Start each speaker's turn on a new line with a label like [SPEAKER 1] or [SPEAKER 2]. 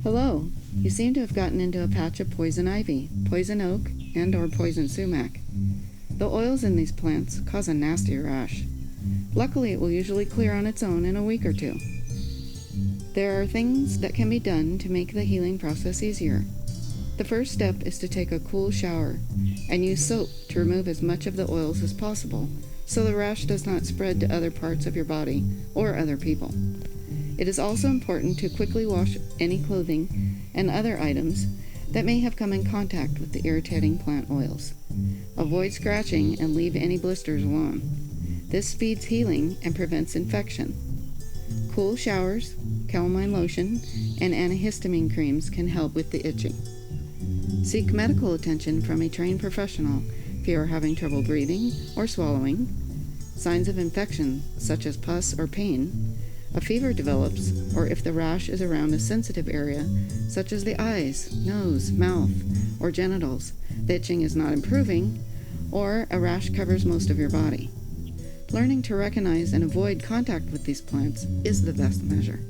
[SPEAKER 1] Hello. You seem to have gotten into a patch of poison ivy, poison oak, and/or poison sumac. The oils in these plants cause a nasty rash. Luckily, it will usually clear on its own in a week or two. There are things that can be done to make the healing process easier. The first step is to take a cool shower and use soap to remove as much of the oils as possible so the rash does not spread to other parts of your body or other people. It is also important to quickly wash any clothing and other items that may have come in contact with the irritating plant oils. Avoid scratching and leave any blisters alone. This speeds healing and prevents infection. Cool showers, calamine lotion, and antihistamine creams can help with the itching. Seek medical attention from a trained professional if you are having trouble breathing or swallowing, signs of infection such as pus or pain, a fever develops, or if the rash is around a sensitive area such as the eyes, nose, mouth, or genitals, the itching is not improving, or a rash covers most of your body. Learning to recognize and avoid contact with these plants is the best measure.